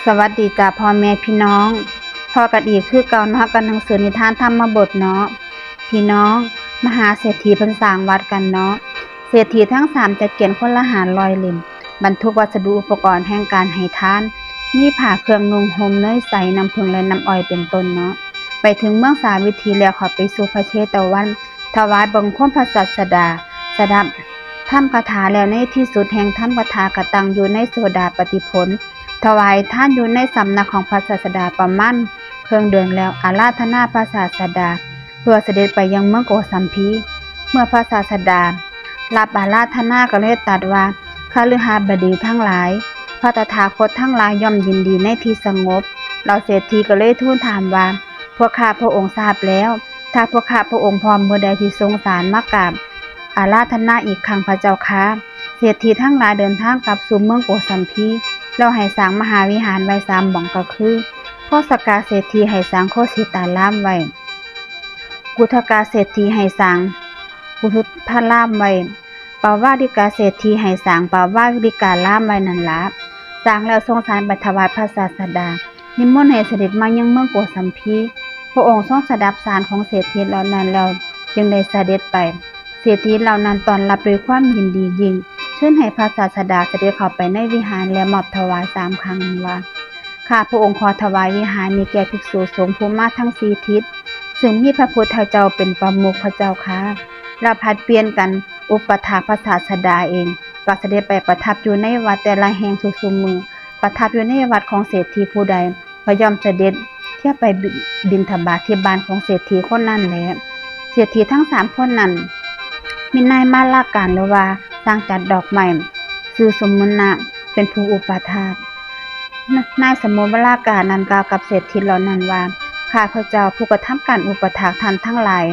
สวัสดีจ้าพ่อแม่พี่น้องพอกันอีกคือเก่าเนาะกันหนังสือนิทานธรรมบทเนาะพี่น้องมหาเศรษฐีเพิ่นสร้างวัดกันเนาะเศรษฐีทั้ง3จะเขียนคนละ500 เล่มบรรทุกวัสดุอุปกรณ์แห่งการให้ทานมีผ้าเครื่องนุ่งห่มเนยใสน้ำผึ้งและน้ำอ้อยเป็นต้นเนาะไปถึงเมืองสาวิตรีแล้วขอไปสู่พระเชตวันถวายบังคมพระศาสดาสดับท่านคาถาแล้วในที่สุดแห่งท่านคาถากตั้งอยู่ในโสดาปฏิผลถวายท่านอยู่ในสำนักของพระศาสดาประมาณเดือนแล้วอาราธนาพระศาสดาเพื่อเสด็จไปยังเมืองโกสัมพีเมื่อพระศาสดารับอาราธนาก็เลยตรัสว่าข้าฤหับดีทั้งหลายพระตถาคตทั้งหลายย่อมยินดีในที่สงบเราเศรษฐีก็เลยทูลถามว่าพวกข้าพระองค์ทราบแล้วถ้าพวกข้าพระองค์พร้อมเมื่อใดที่ทรงสารมากราบอาราธนาอีกครั้งพระเจ้าค่ะเศรษฐีทั้งหลายเดินทางกลับสู่เมืองโกสัมพีเราให้สร้างมหาวิหารไว้3บ่องก็คือโคสกาเศรษฐีให้สร้างโคสิตารามไว้กุทกาเศรษฐีให้สร้างกุทุพารามไว้ปาวาริกาเศรษฐีให้สร้างปาวาริการามไว้นั่นล่ะสร้างแล้วทรงสารไปถวายพระศาสดานิมนต์ให้เสด็จมายังเมืองโกสัมพีพระองค์ทรงสดับสารของเศรษฐีเหล่านั้นแล้วจึงได้เสด็จไปเศรษฐีเหล่านั้นต้อนรับด้วยความยินดียิ่งเชิญให้พระศาสดาเสด็จเข้าไปในวิหารและมอบถวาย3ครั้งว่าข้าพระองค์ขอถวายวิหารนี้แก่ภิกษุสงฆ์ผู้มาทั้ง4ทิศซึ่งมีพระพุทธเจ้าเป็นประมุขพระเจ้าค่ะและผัดเปลี่ยนกันอุปถากพระศาสดาเองก็เสด็จไปประทับอยู่ในวัดแต่ละแห่งทุกๆมื้อประทับอยู่ในวัดของเศรษฐีผู้ใดก็ย่อมเสด็จเที่ยวไปบิณฑบาตที่บ้านของเศรษฐีคนนั้นแหละเศรษฐีทั้ง3คนนั้นมีนายมาลาการหรือว่าสร้างจัดดอกไม้ชื่อสมมุนะเป็นผู้อุปถากนายสมมุติวราการนั้นกล่าวกับเศรษฐีเหล่านั้นว่าข้าพเจ้าผู้กระทำการอุปถากท่านทั้งหลาย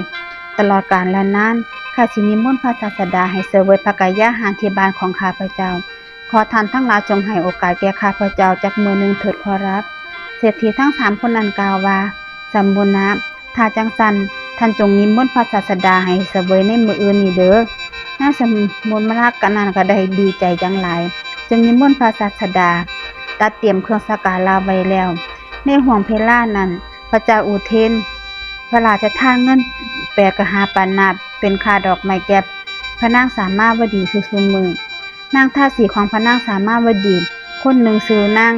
ตลอดกาลและนานข้าสินิมนต์พระศาสดาให้เสวยพระกายาหารที่บ้านของข้าพเจ้าขอท่านทั้งหลายจงให้โอกาสแก่ข้าพเจ้าจักมื้อนึงเถิดขอรับเศรษฐีทั้ง3คนนั้นกล่าวว่าสมมุนะถ้าจังซั่นท่านจงนิมนต์พระศาสดาให้เสวยในมื้ออื่นนี้เด้อนายสมมุติวราการนั้นก็ได้ดีใจจังหลายจึงนิมนต์พระศาสดาตัดเตรียมเครื่องสักการะไว้แล้วในห่วงเพลานั้นพระเจ้าอุเทนพระราชทานเงิน8กหาปานะเป็นค่าดอกไม้แก่พระนางสามาวดีซุมือนางทาสีของพระนางสามาวดีคนหนึ่งชื่อนาง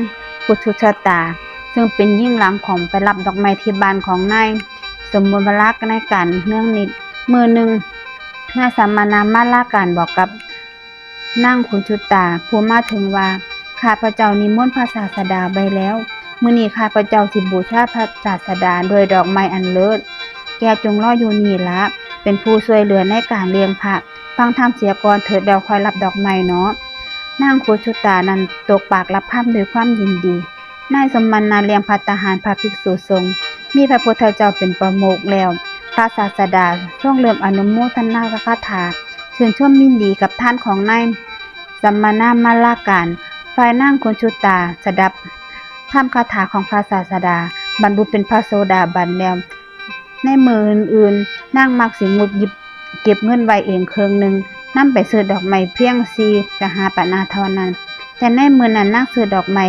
ปุถุชตาซึ่งเป็นยิ่งหลังของไปรับดอกไม้ที่บ้านของนายสมมุติวราในการเนื่องนิดมื้อนึงนายสัมมานามาลาการบอกกับนางขุนชุตาผู้มาถึงว่าข้าพเจ้านิมนต์พระศาสดาไว้แล้วมื้อนี้ข้าพเจ้าสิบูชาพระศาสดาด้วยดอกไม้อันเลิศแกจงรออยู่นี่ละเป็นผู้ช่วยเหลือในการเลี้ยงพระฟังธรรมเสียก่อนเถิดแล้วค่อยรับดอกไม้เนาะนางขุนชุตานั้นตกปากรับคำด้วยความยินดีนายสมณะเลี้ยงภัตตาหารพระภิกษุสงฆ์มีพระพุทธเจ้าเป็นประมุขแล้วพระศาสดาทรงเริ่มอนุโมทนาคาถาชื่นชมยินดีกับท่านของนายสัมมานามาลาการฝ่ายนางขุนชุตาสดับธรรมคาถาของพระศาสดาบรรลุเป็นพระโสดาบันแล้วในมืออื่นๆนางมักสิงุดหยิบเก็บเงินไว้เองเครื่องนึงนำไปซื้อดอกไม้เพียง4กหาปานะเท่านั้นแต่ในมื้อนั้นนางซื้อดอกไม้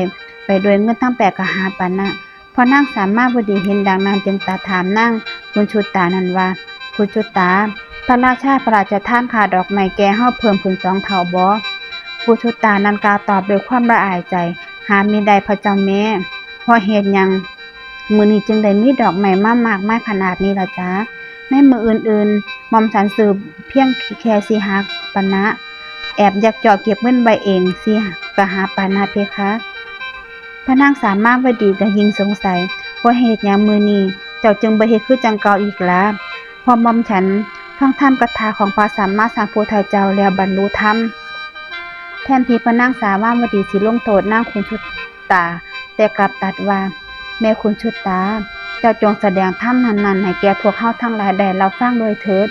ไปด้วยเงินทั้ง8กหาปานะพอนางสามารถบดีเห็นดังนั้นจึงตรัสถามนางขุนชุตานั้นว่าขุนชุตาพระราชาพระราชทานค่าดอกไม้แก่เฮาเพิ่มขึ้น2เท่าบ่ขุนชุตานั้นกล่าวตอบด้วยความละอายใจหามิได้พระเจ้าแม่เพราะเหตุหยังมื้อนี้จึงได้มีดอกไม้มามากมายขนาดนี้ล่ะจ๊ะในมื้ออื่นๆหม่อมฉันซื้อเพียงแค่4 หาปานะแอบยักยอกเก็บเงินไว้เอง4 กหาปานะเพคะพระนางสามารถวดีก็ยิ่งสงสัยว่าเหตุหยังมื้อนี้เจ้าจึงบ่เฮ็ดคือจังเก่าอีกล่ะพอหม่อมฉันฟังธรรมคาถาของพระสัมมาสัมพุทธเจ้าแล้วบรรลุธรรมแทนที่พระนางสามารถวดีสิลงโทษนางขุนชุตาแต่กลับตรัสว่าแม่ขุนชุตาเจ้าจงแสดงธรรมนั้นๆให้แก่พวกเฮาทั้งหลายได้รับฟังโดยเถิด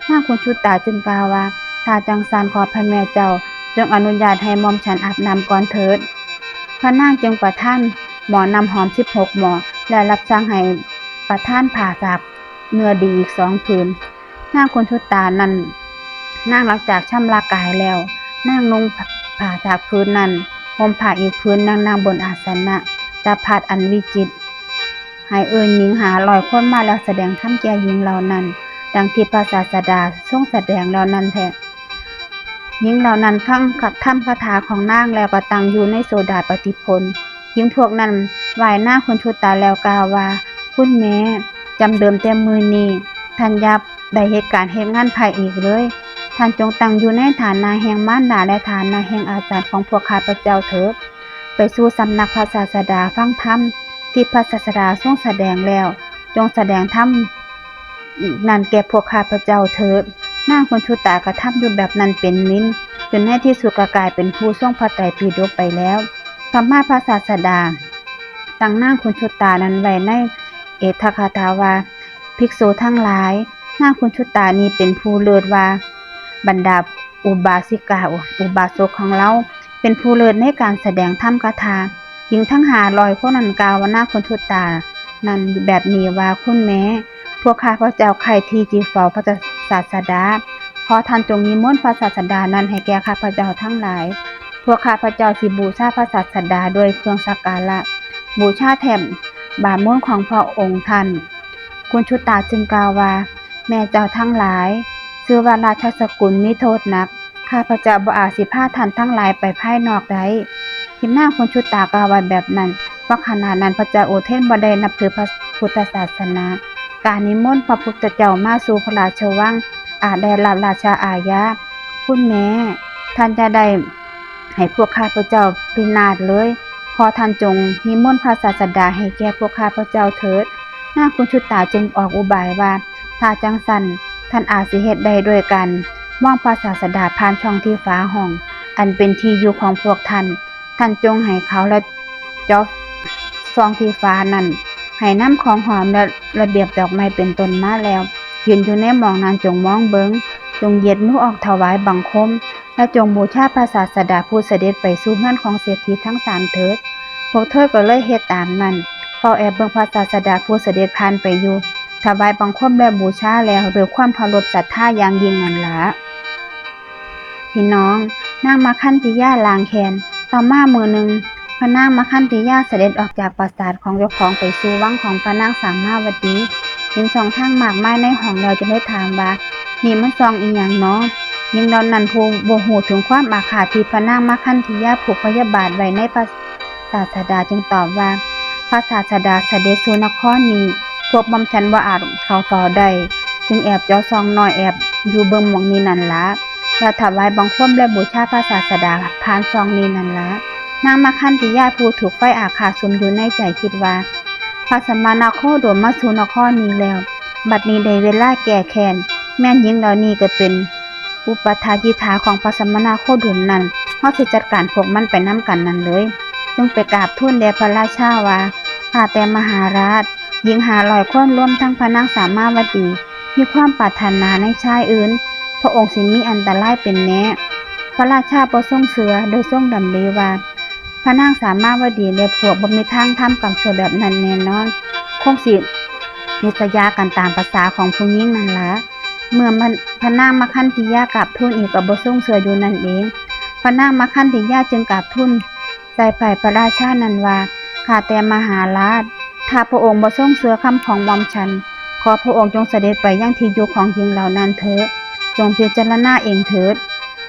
นางขุนชุตาจึงกล่าวว่าถ้าจังซั่นขอพระแม่เจ้าจงอนุญาตให้หม่อมฉันอาบน้ำก่อนเถิดพระนางจึงประทานหมอน้ำหอม16 หมอและรับสั่งให้ประทานผ้าจากเนื้อดีอีก2 ผืนนางขุนชุตานั้นนางหลังจากชำระกายแล้วนางนุ่งผ้าจากผืนนั้นห่มผ้าอีกผืนนางบนอาสนะจ ตภัทรอันวิจิตรให้เอิ้นหญิง500คนมาแล้วแสดงธรรมแก่หญิงเหล่านั้นดังที่พระศาสดาทรงแสดงแล้วนั้นแท้หญิงเหล่านั้นฟังธรรมคาถาของนางแล้วก็ตั้งอยู่ในโสดาปฏิผลหญิงพวกนั้นไหว้นางคุณชุตาแล้วกล่าวว่าคุณแม่จำเดิมแต่มื้อนี้ท่านอย่าได้เหตุการณ์เฮ็ดงานไผอีกเลยท่านจงตั้งอยู่ในฐานะแห่งมารดาและฐานะแห่งอาจารย์ของพวกข้าพเจ้าเถิดไปสู่สำนักพระศาสดาฟังธรรมที่พระศาสดาทรงแสดงแล้วจงแสดงธรรมนั่นแก่พวกข้าพเจ้าเถิดนางคุณชุตาก็ทำอยู่แบบนั้นเป็นนินจนในที่สุดก็กลายเป็นผู้ทรงพระไตรปิฎกไปแล้วต่อมาพระศาสดาตั้งนางคุณชุตานั้นไว้ในเอตคาถาว่าภิกษุทั้งหลายนางคุณชุตานี้เป็นผู้เลิศว่าบรรดาอุบาสิกาอุบาสกของเราเป็นผู้เลิศในการแสดงธรรมคาถาหญิงทั้ง500คนนั้นกล่าวว่านางคุณชุตานั้นแบบนี้ว่าคุณแม่พวกข้าพเจ้าใคร่ที่จะเฝ้าพระศาสดาขอท่านจงนิมนต์พระศาสดานั้นให้แก่ข้าพเจ้าทั้งหลายพวกข้าพเจ้าสิบูชาพระศาสดาด้วยเครื่องสักการะบูชาแถบบาทม่วงของพระองค์ท่านคุณชุตาจึงกล่าวว่าแม่เจ้าทั้งหลายชื่อว่าราชสกุลมีโทษนักข้าพเจ้าบ่อาจสิพาท่านทั้งหลายไปภายนอกได้ที่นางคุณชุตากล่าวไว้แบบนั้นเพราะขณะนั้นพระเจ้าโอเทนบ่ได้นับถือพระพุทธศาสนาการนิมนต์พระพุทธเจ้ามาสู่พระราชวังอาจได้รับราชอาญาคุณแม่ท่านจะได้ให้พวกข้าพเจ้าพินาศเลยขอท่านจงนิมนต์พระศาสดาให้แก่พวกข้าพเจ้าเถิดนางคุณชุตาจึงออกอุบายว่าถ้าจังสันท่านอาจสิเฮ็ดได้ด้วยกันมองพระศาสดาผ่านช่องที่ฟ้าห้องอันเป็นที่อยู่ของพวกท่านจงให้เขาและจอบซองที่ฟ้านั้นให้น้ำของหอมและระเบียบดอกไม้เป็นต้นมาแล้วยืนอยู่ในหม่องนั้นจงมองเบิงจงเหยียดมือออกถวายบังคมและจงบูชาพระศาสดาผู้เสด็จไปสู่เฮือนของเศรษฐีทั้ง3เถิดพวกเธอก็เลยเฮ็ดตามนั้นเฝ้าแอบเบิ่งพระศาสดาผู้เสด็จผ่านไปอยู่ถวายบังคมและบูชาแล้วด้วยความเคารพศรัทธาอย่างยิ่งนั่นล่ะพี่น้องนางมคันธิยาล้างแค้นต่อมามื้อนึงพระนางมคันธิยาเสด็จออกจากปราสาทของเจ้าของไปสู่วังของพระนางสามาวดีเห็น2ทางมากมายในห้องแล้วจะได้ถามว่านี่มันซองอีหยังเนาะหญิงเหล่านั้นผู้บ่ฮู้ถึงความอาฆาตที่พระนางมคันธิยาผูกพยาบาทไว้ในพระศาสดาจึงตอบว่าพระศาสดาเสด็จสู่นครนี้พวกหม่อมฉันบ่อาจเข้าเฝ้าได้จึงแอบเจ้าซองน้อยแอบอยู่เบิ่งหม่องนี้นั่นล่ะแล้วถวายบังคมและบูชาพระศาสดาผ่านซองนี้นั่นล่ะนางมคันธิยาผู้ถูกไฟอาฆาตสุมอยู่ในใจคิดว่าพระสมณโคดมมาสู่นครนี้แล้วบัดนี้ได้เวลาแก้แค้นแม่นหญิงเหล่านี้ก็เป็นอุปถายิฐาของพระสมณโคดมนั้นเฮาสิจัดการพวกมันไปนำกันนั่นเลยจึงไปกราบทูลแด่พระราชาว่าข้าแต่มหาราชหญิง500คนรวมทั้งพระนางสามาวดีมีความปรารถนาในชายอื่นพระองค์สิมีอันตรายเป็นแน่พระราชาบ่ทรงเสือโดยทรงดำริว่าพระนางสามาวดีและพวกบ่มีทางทำกรรมชั่วแบบนั้นแน่นอนคงสินิสยากันตามภาษาของผู้หญิงนั่นล่ะเมื่อพระนางมคันธิยากราบทูลอีกก็บ่ทรงเสืออยู่นั่นเองพระนางมคันธิยาจึงกราบทูลใส่ฝ่ายพระราชานั้นว่าข้าแต่มหาราชถ้าพระองค์บ่ทรงเสือคำของหม่อมฉันขอพระองค์จงเสด็จไปยังที่อยู่ของหญิงเหล่านั้นเถิดจงพิจารณาเองเถิด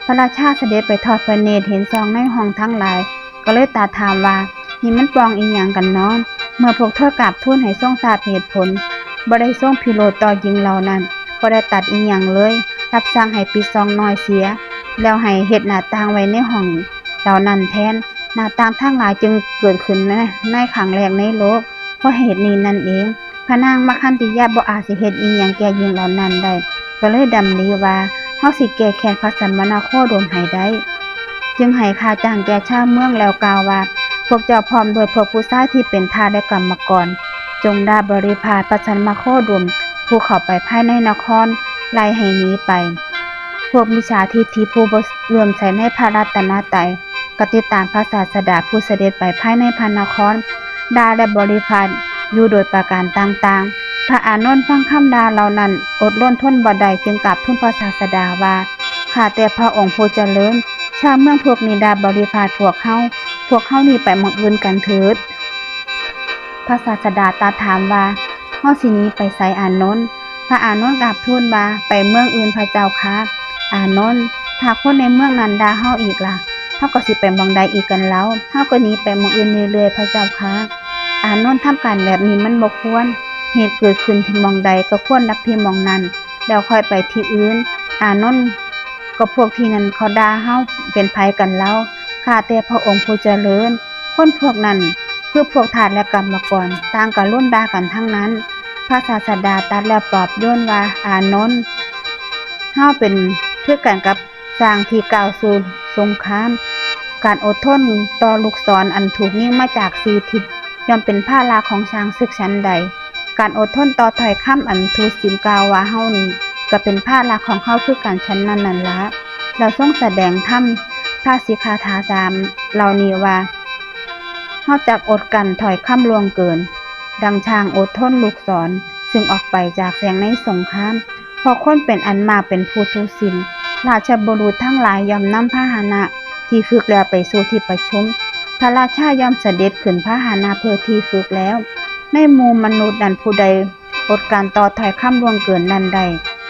พระราชาเสด็จไปทอดพระเนตรเห็นซองในห้องทั้งหลายก็เลยตรัสถามว่านี่มันปลองอีหยังกันเนาะเมื่อพวกเธอกราบทูลให้ทรงทราบเหตุผลบ่ได้ทรงพิโรธต่อหญิงเหล่านั้นบ่ได้ตัดอีหยังเลยรับสั่งให้ปิดซองน้อยเสียแล้วให้เฮ็ดหน้าต่างไว้ในห้องเหล่านั้นแทนหน้าต่างทั้งหลายจึงเกิดขึ้นในครั้งแรกในโลกเพราะเหตุนี้นั่นเองพระนางมคันธิยาบ่อาจสิเฮ็ดอีหยังแก่หญิงเหล่านั้นได้ก็เลยดำริว่าเฮาสิแก้แค้นพระสมณโคดมให้ได้จึงให้ค่าจ้างแก่ชาวเมืองแล้วกล่าวว่าพวกเจ้าพร้อมด้วยพวกผู้ชายที่เป็นทาสและกรรมกรจงด่าบริพารพระสมณโคดมผู้เข้าไปภายในนครไล่ให้หนีไปพวกมิจฉาทิฏฐิผู้บ่เลื่อมใสในพระรัตนตรัยก็ติดตามพระศาสดาผู้เสด็จไปภายในพระนครด่าและบริพารอยู่โดยประการต่างๆพระอานนท์ฟังคำด่าเหล่านั้นอดรนทนบ่ได้จึงกราบทูลพระศาสดาว่าข้าแต่พระองค์ผู้เจริญชาวเมืองพวกนี้ด่าบริพารพวกเฮานี่ไปหมองอื่นกันเถิด พระศาสดาตรัสถามว่าเฮาสิหนีไปไสอานนท์พระอานนท์กราบทูลว่าไปเมืองอื่นพระเจ้าค่ะอานนท์ถ้าคนในเมืองนั้นด่าเฮาอีกล่ะเฮาก็สิไปหม้องใดอีกกันแล้วเฮาก็หนีไปหม้องอื่นเรื่อยๆพระเจ้าค่ะอานนท์ทำการแบบนี้มันบ่ควรเหตุเกิดขึ้นที่หม้องใดก็ควรดับที่หม้องนั้นแล้วค่อยไปที่อื่นอานนท์ก็พวกที่นั้นเขาด่าเฮาเป็นไผกันแล้วข้าแต่พระองค์ผู้เจริญคนพวกนั้นคือพวกทาสและกรรมกรต่างก็ล้มด่ากันทั้งนั้นพระศาสดาตรัสแล้วปลอบโยนว่าอานนท์เฮาเป็นคือกันกับสร้างที่ก้าวสู่สงครามการอดทนต่อลูกศรอันถูกยิงมาจากสี่ทิศย่อมเป็นภาระของช้างศึกชั้นใดการอดทนต่อถ้อยคำอันทูตสินกล่าวว่าเฮานี้ก็เป็นภาระของเฮาคือกันชั้นนั้นนั่นละแล้วทรงแสดงธรรมพระสิกขาถาสามเหล่านี้ว่าเฮาจักอดกันถ้อยคำล่วงเกินดังช้างอดทนลูกศรซึ่งออกไปจากแสงในสงครามเพราะคนเป็นอันมากเป็นผู้ทุศิลราชบุรุษทั้งหลายย่อมนำพาหนะที่ฝึกแล้วไปสู่ที่ประชุมพระราชาย่อมเสด็จขึ้นพาหนะเพื่อที่ฝึกแล้วในหมู่มนุษย์นั้นผู้ใดอดการต่อถ้อยคำล่วงเกินนั้นใด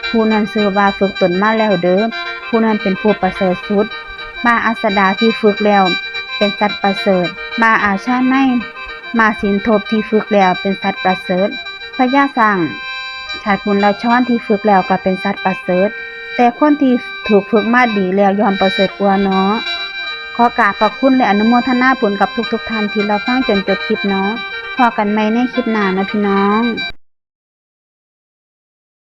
ผู้นั้นชื่อว่าฝึกตนมาแล้วเด้อผู้นั้นเป็นผู้ประเสริฐสุดม้าอัสดาที่ฝึกแล้วเป็นสัตว์ประเสริฐม้าอาชาในม้าสินทบที่ฝึกแล้วเป็นสัตว์ประเสริฐพญาสร้างชาติบุญราชรที่ฝึกแล้วก็เป็นสัตว์ประเสริฐแต่คนที่ถูกฝึกมาดีแล้วย่อมประเสริฐกว่าเนาะขอกราบขอบคุณและอนุโมทนาบุญกับทุกท่านที่เราฟังจนจบคลิปเนาะพอกันใหม่ในคลิปหน้านะพี่น้อง